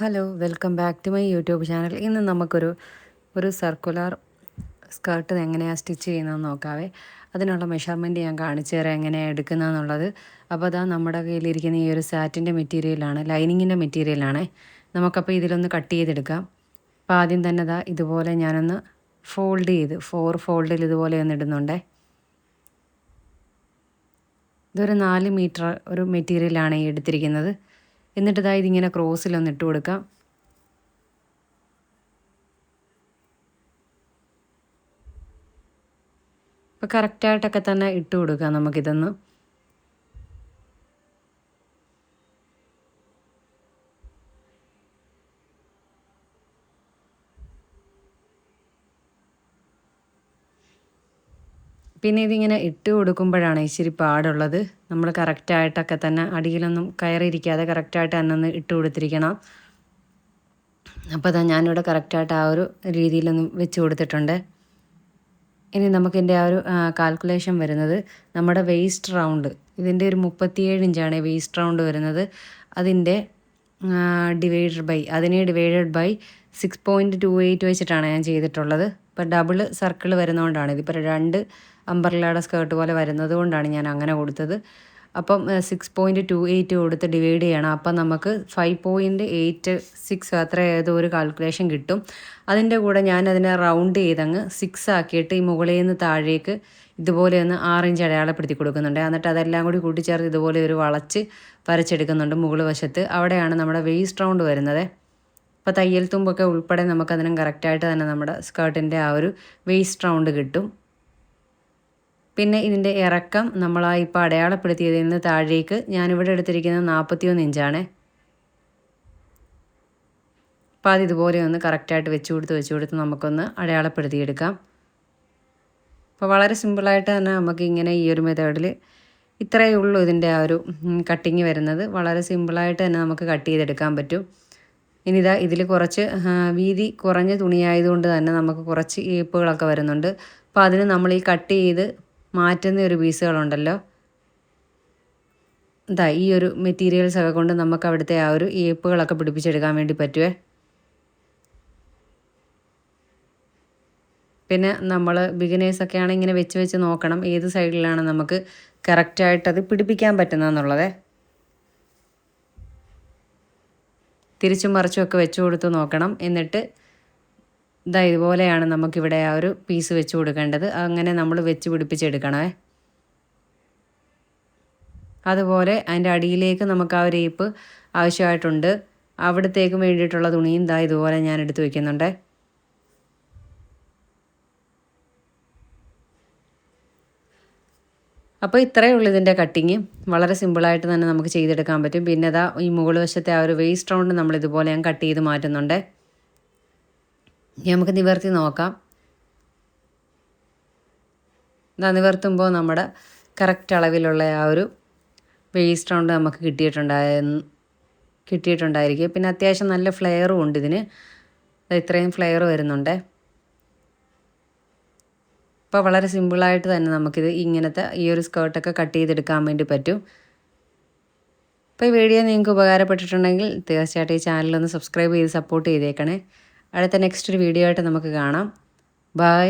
Hello welcome back to my YouTube channel. ഇന്ന് നമുക്കൊരു circular skirt എങ്ങനെയാണ് സ്റ്റിച്ച് ചെയ്യുന്നതെന്ന് നോക്കാവേ. അതിനുള്ള മെഷർമെൻറ്റ് ഞാൻ കാണിച്ചു തരാം എങ്ങനെയാണ് എടുക്കുന്നതെന്നുള്ളത്. അപ്പോൾ അതാ നമ്മുടെ കയ്യിലിരിക്കുന്ന ഈ ഒരു സാറ്റിൻ്റെ മെറ്റീരിയലാണ്, ലൈനിങ്ങിൻ്റെ മെറ്റീരിയലാണ്. നമുക്കപ്പോൾ ഇതിലൊന്ന് കട്ട് ചെയ്തെടുക്കാം. അപ്പോൾ ആദ്യം തന്നെ ഇതുപോലെ ഞാനൊന്ന് ഫോൾഡ് ചെയ്ത് 4 ഫോൾഡിൽ ഇതുപോലെ ഒന്ന് ഇടുന്നുണ്ടേ. ഇതൊരു 4 മീറ്റർ ഒരു മെറ്റീരിയലാണ് ഈ എടുത്തിരിക്കുന്നത്. എന്നിട്ട് ഇതിങ്ങനെ ക്രോസിലൊന്ന് ഇട്ട് കൊടുക്കാം. അപ്പോൾ കറക്റ്റായിട്ടൊക്കെ തന്നെ ഇട്ട് കൊടുക്കാം നമുക്കിതൊന്ന്. പിന്നെ ഇതിങ്ങനെ ഇട്ട് കൊടുക്കുമ്പോഴാണ് ഇച്ചിരി പാടുള്ളത്. നമ്മൾ കറക്റ്റായിട്ടൊക്കെ തന്നെ അടിയിലൊന്നും കയറിയിരിക്കാതെ കറക്റ്റായിട്ട് തന്നെ ഒന്ന് ഇട്ട് കൊടുത്തിരിക്കണം. അപ്പോൾ ഞാനിവിടെ കറക്റ്റായിട്ട് ആ ഒരു രീതിയിലൊന്നും വെച്ച് കൊടുത്തിട്ടുണ്ട്. ഇനി നമുക്കിതിൻ്റെ ആ ഒരു കാൽക്കുലേഷൻ വരുന്നത് നമ്മുടെ വെയ്സ്റ്റ് റൗണ്ട്, ഇതിൻ്റെ ഒരു 37 ഇഞ്ചാണ് വെയ്സ്റ്റ് റൗണ്ട് വരുന്നത്. അതിൻ്റെ ഡിവൈഡഡ് ബൈ 6.28 വെച്ചിട്ടാണ് ഞാൻ ചെയ്തിട്ടുള്ളത്. ഇപ്പോൾ ഡബിൾ സർക്കിൾ വരുന്നതുകൊണ്ടാണ്, ഇതിപ്പോൾ 2 അംബ്രല്ലയുടെ സ്കേർട്ട് പോലെ വരുന്നത് കൊണ്ടാണ് ഞാൻ അങ്ങനെ കൊടുത്തത്. അപ്പം 6.28 കൊടുത്ത് ഡിവൈഡ് ചെയ്യണം. അപ്പം നമുക്ക് 5.86 അത്ര ഏതോ ഒരു കാൽക്കുലേഷൻ കിട്ടും. അതിൻ്റെ കൂടെ ഞാൻ അതിനെ റൗണ്ട് ചെയ്തങ്ങ് 6 ആക്കിയിട്ട് ഈ മുകളിൽ നിന്ന് താഴേക്ക് ഇതുപോലെ ഒന്ന് 6 ഇഞ്ച് അടയാളപ്പെടുത്തി കൊടുക്കുന്നുണ്ട്. എന്നിട്ട് അതെല്ലാം കൂടി കൂട്ടിച്ചേർത്ത് ഇതുപോലെ ഒരു വളച്ച് വരച്ചെടുക്കുന്നുണ്ട് മുകൾ വശത്ത്. അവിടെയാണ് നമ്മുടെ വെയ്സ്റ്റ് റൗണ്ട് വരുന്നത്. അപ്പോൾ തയ്യൽ തുമ്പൊക്കെ ഉൾപ്പെടെ നമുക്കതിനും കറക്റ്റായിട്ട് തന്നെ നമ്മുടെ സ്കേർട്ടിൻ്റെ ആ ഒരു വെയ്സ്റ്റ് റൗണ്ട് കിട്ടും. പിന്നെ ഇതിൻ്റെ ഇറക്കം നമ്മൾ ഇപ്പോൾ അടയാളപ്പെടുത്തിയതിൽ നിന്ന് താഴേക്ക് ഞാനിവിടെ എടുത്തിരിക്കുന്നത് 41 ഇഞ്ചാണ്. അപ്പോൾ അതിതുപോലെ ഒന്ന് കറക്റ്റായിട്ട് വെച്ച് കൊടുത്ത് നമുക്കൊന്ന് അടയാളപ്പെടുത്തിയെടുക്കാം. അപ്പോൾ വളരെ സിമ്പിളായിട്ട് തന്നെ നമുക്ക് ഇങ്ങനെ ഈ ഒരു മെത്തേഡിൽ ഇത്രയേ ഉള്ളൂ ഇതിൻ്റെ ആ ഒരു കട്ടിങ് വരുന്നത്. വളരെ സിമ്പിളായിട്ട് തന്നെ നമുക്ക് കട്ട് ചെയ്തെടുക്കാൻ പറ്റും. ഇനി ഇതിൽ കുറച്ച് വീതി കുറഞ്ഞ തുണിയായതുകൊണ്ട് തന്നെ നമുക്ക് കുറച്ച് ഈപ്പുകളൊക്കെ വരുന്നുണ്ട്. അപ്പോൾ അതിന് നമ്മൾ ഈ കട്ട് ചെയ്ത് മാറ്റുന്ന ഒരു പീസുകളുണ്ടല്ലോ, ഈ ഒരു മെറ്റീരിയൽസൊക്കെ കൊണ്ട് നമുക്ക് അവിടുത്തെ ആ ഒരു ഈപ്പുകളൊക്കെ പിടിപ്പിച്ചെടുക്കാൻ വേണ്ടി പറ്റുമേ. പിന്നെ നമ്മൾ ബിഗിനേഴ്സൊക്കെ ആണെങ്കിൽ ഇങ്ങനെ വെച്ച് നോക്കണം ഏത് സൈഡിലാണ് നമുക്ക് കറക്റ്റായിട്ടത് പിടിപ്പിക്കാൻ പറ്റുന്നതെന്നുള്ളത്. തിരിച്ചും മറിച്ചുമൊക്കെ വെച്ച് കൊടുത്ത് നോക്കണം. എന്നിട്ട് ഇതുപോലെയാണ് നമുക്കിവിടെ ആ ഒരു പീസ് വെച്ച് കൊടുക്കേണ്ടത്. അങ്ങനെ നമ്മൾ വെച്ച് പിടിപ്പിച്ചെടുക്കണേ. അതുപോലെ അതിൻ്റെ അടിയിലേക്ക് നമുക്ക് ആ ഒരു ഈപ്പ് ആവശ്യമായിട്ടുണ്ട്. അവിടത്തേക്ക് വേണ്ടിയിട്ടുള്ള തുണിയും ഇതുപോലെ ഞാൻ എടുത്ത് വയ്ക്കുന്നുണ്ട്. അപ്പോൾ ഇത്രയേ ഉള്ളൂ ഇതിൻ്റെ കട്ടിങ്. വളരെ സിമ്പിളായിട്ട് തന്നെ നമുക്ക് ചെയ്തെടുക്കാൻ പറ്റും. പിന്നെ ഈ മുകൾ വശത്തെ ആ ഒരു വേസ്റ്റ് റൗണ്ട് നമ്മൾ ഇതുപോലെ ഞാൻ കട്ട് ചെയ്ത് മാറ്റുന്നുണ്ട്. നമുക്ക് നിവർത്തി നോക്കാം. നിവർത്തുമ്പോൾ നമ്മുടെ കറക്റ്റ് അളവിലുള്ള ആ ഒരു വേസ്റ്റ് റൗണ്ട് നമുക്ക് കിട്ടിയിട്ടുണ്ടായിരിക്കും. പിന്നെ അത്യാവശ്യം നല്ല ഫ്ലെയറും ഉണ്ട് ഇതിന്. ഇത്രയും ഫ്ലെയർ വരുന്നുണ്ട്. അപ്പോൾ വളരെ സിമ്പിളായിട്ട് തന്നെ നമുക്കിത് ഇങ്ങനത്തെ ഈ ഒരു സ്കേർട്ടൊക്കെ കട്ട് ചെയ്തെടുക്കാൻ വേണ്ടി പറ്റും. അപ്പോൾ ഈ വീഡിയോ നിങ്ങൾക്ക് ഉപകാരപ്പെട്ടിട്ടുണ്ടെങ്കിൽ തീർച്ചയായിട്ടും ഈ ചാനലൊന്ന് സബ്സ്ക്രൈബ് ചെയ്ത് സപ്പോർട്ട് ചെയ്തേക്കണേ. അടുത്ത നെക്സ്റ്റ് ഒരു വീഡിയോ ആയിട്ട് നമുക്ക് കാണാം. ബൈ.